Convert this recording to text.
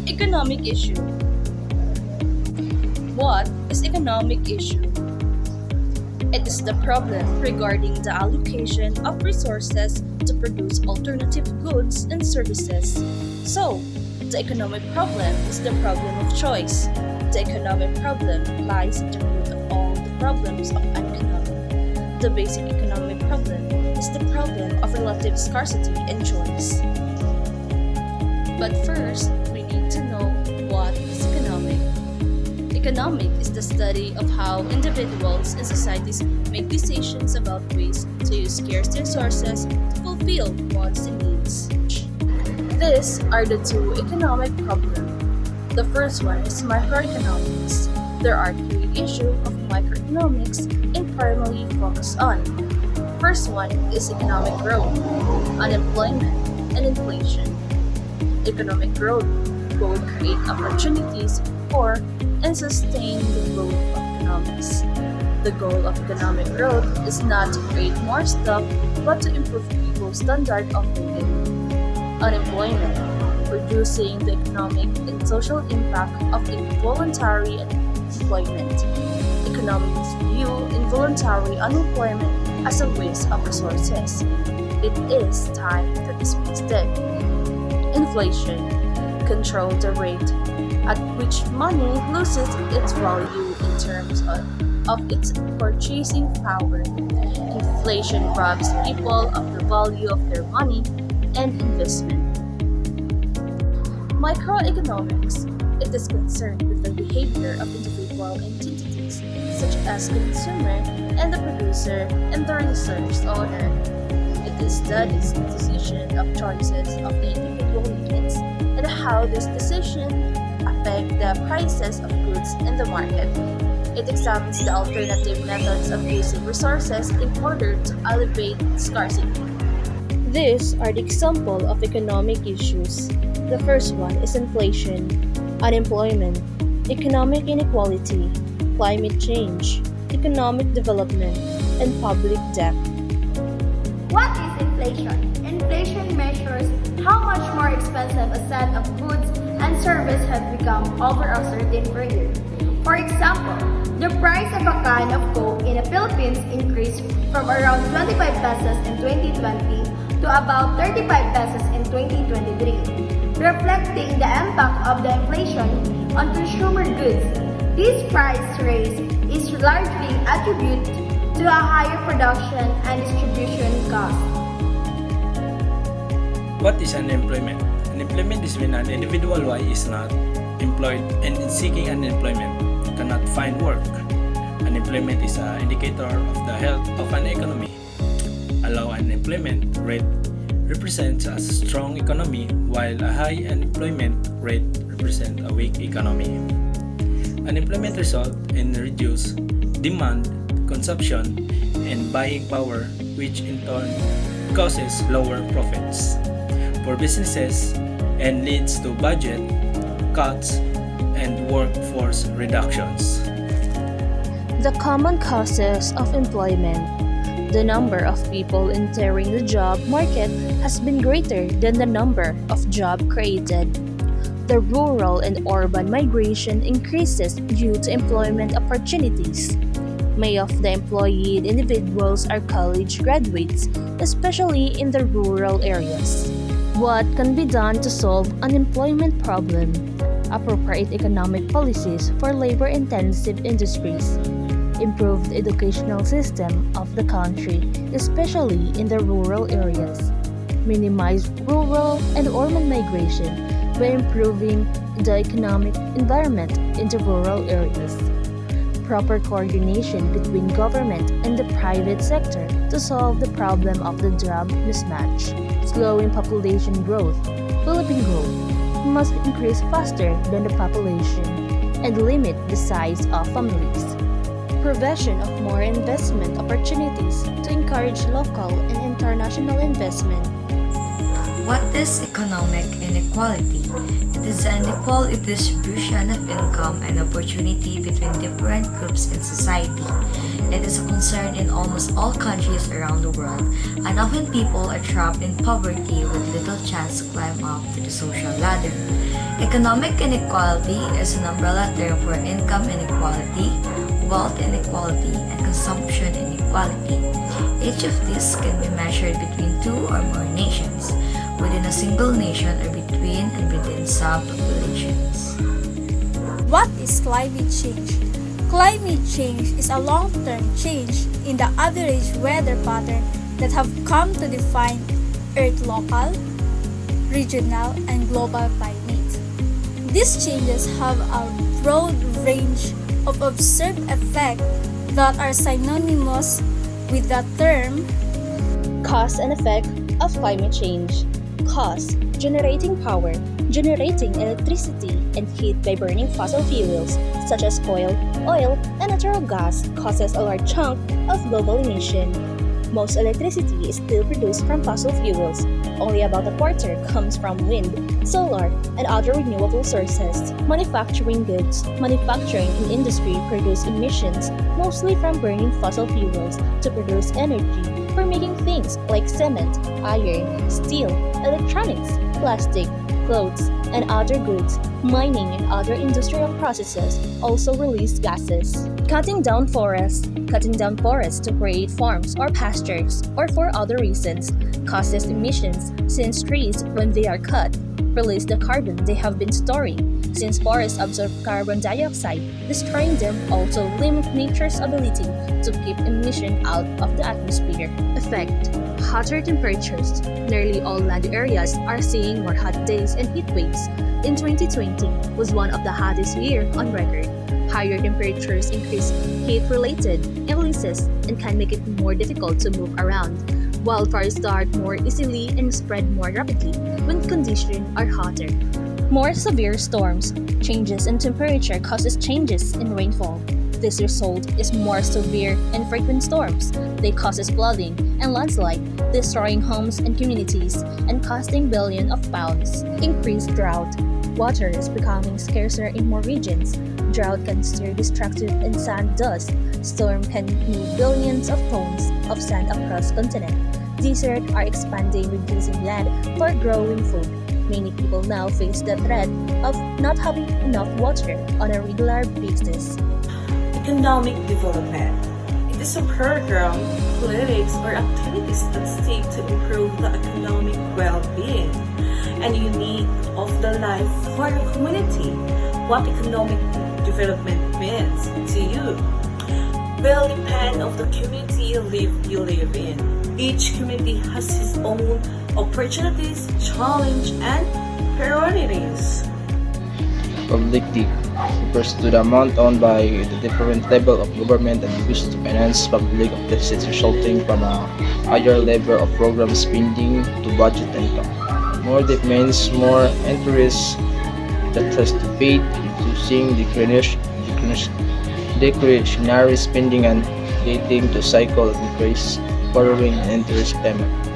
Economic issue. What is economic issue? It is the problem regarding the allocation of resources to produce alternative goods and services. So, the economic problem is the problem of choice. The economic problem lies at the root of all the problems of an economy. The basic economic problem is the problem of relative scarcity and choice. But first, we need to know what is economic. Economic is the study of how individuals and societies make decisions about ways to use scarce resources to fulfill wants and needs. These are the two economic problems. The first one is microeconomics. There are three issues of microeconomics and primarily focus on. First one is economic growth, unemployment, and inflation. Economic growth both create opportunities for and sustain the growth of economics. The goal of economic growth is not to create more stuff but to improve people's standard of living. Unemployment, reducing the economic and social impact of involuntary employment. Economics view involuntary unemployment as a waste of resources. It is time that is wasted. Inflation, control the rate at which money loses its value in terms of its purchasing power. Inflation robs people of the value of their money and investment. Microeconomics, it is concerned with the behavior of individual entities such as consumer and the producer and the resource owner. It studies the decision of choices of the individual units and how this decision affect the prices of goods in the market. It examines the alternative methods of using resources in order to alleviate scarcity. These are the example of economic issues. The first one is inflation, unemployment, economic inequality, climate change, economic development, and public debt. What is inflation? Inflation measures how much more expensive a set of goods and services have become over a certain period. For example, the price of a can of Coke in the Philippines increased from around 25 pesos in 2020 to about 35 pesos in 2023, reflecting the impact of the inflation on consumer goods. This price raise is largely attributed to a higher production and distribution cost. What is unemployment? Unemployment is when an individual Y is not employed and in seeking unemployment cannot find work. Unemployment is an indicator of the health of an economy. A low unemployment rate represents a strong economy while a high unemployment rate represents a weak economy. Unemployment results in reduced demand, consumption, and buying power, which in turn causes lower profits for businesses and leads to budget cuts and workforce reductions. The common causes of employment. The number of people entering the job market has been greater than the number of jobs created. The rural and urban migration increases due to employment opportunities. Many of the employed individuals are college graduates, especially in the rural areas. What can be done to solve unemployment problem? Appropriate economic policies for labor-intensive industries. Improve the educational system of the country, especially in the rural areas. Minimize rural and urban migration by improving the economic environment in the rural areas. Proper coordination between government and the private sector to solve the problem of the job mismatch. Slowing population growth. Philippine growth must increase faster than the population and limit the size of families. Provision of more investment opportunities to encourage local and international investment. What is economic inequality? It is an unequal distribution of income and opportunity between different groups in society. It is a concern in almost all countries around the world, and often people are trapped in poverty with little chance to climb up to the social ladder. Economic inequality is an umbrella term for income inequality, wealth inequality, and consumption inequality. Each of these can be measured between two or more nations, within a single nation, or between and within subpopulations. What is climate change? Climate change is a long-term change in the average weather pattern that have come to define Earth local, regional, and global climate. These changes have a broad range of observed effects that are synonymous with the term Cause and effect of climate change. Cause: generating power, generating electricity and heat by burning fossil fuels such as coal, oil, and natural gas causes a large chunk of global emission. Most electricity is still produced from fossil fuels. Only about a quarter comes from wind, solar, and other renewable sources. Manufacturing goods. Manufacturing and industry produce emissions mostly from burning fossil fuels to produce energy for making things like cement, iron, steel, electronics, plastic, clothes, and other goods. Mining and other industrial processes also release gases. Cutting down forests. Cutting down forests to create farms or pastures or for other reasons causes emissions since trees, when they are cut, release the carbon they have been storing. Since forests absorb carbon dioxide, destroying them also limits nature's ability to keep emission out of the atmosphere. Effect: hotter temperatures. Nearly all land areas are seeing more hot days and heat waves. In 2020 was one of the hottest year on record. Higher temperatures increase heat-related illnesses and can make it more difficult to move around. Wildfires start more easily and spread more rapidly when conditions are hotter. More severe storms. Changes in temperature causes changes in rainfall. This result is more severe and frequent storms. They causes flooding and landslide, destroying homes and communities and costing billions of pounds. Increased drought. Water is becoming scarcer in more regions. Drought can stir destructive and sand dust. Storm can move billions of tons of sand across continent. Deserts are expanding, reducing land for growing food. Many people now face the threat of not having enough water on a regular basis. Economic development. It is a program, politics, or activities that seek to improve the economic well-being and unity of the life for the community. What economic development means to you will depend on the community you live in. Each community has its own opportunities, challenge, and priorities. Publicity refers to the amount owned by the different level of government and used to finance public deficits resulting from a higher level of program spending to budget income. More debt means more interest that has to pay, reducing discretionary spending and leading to cycle of increased borrowing and interest payment.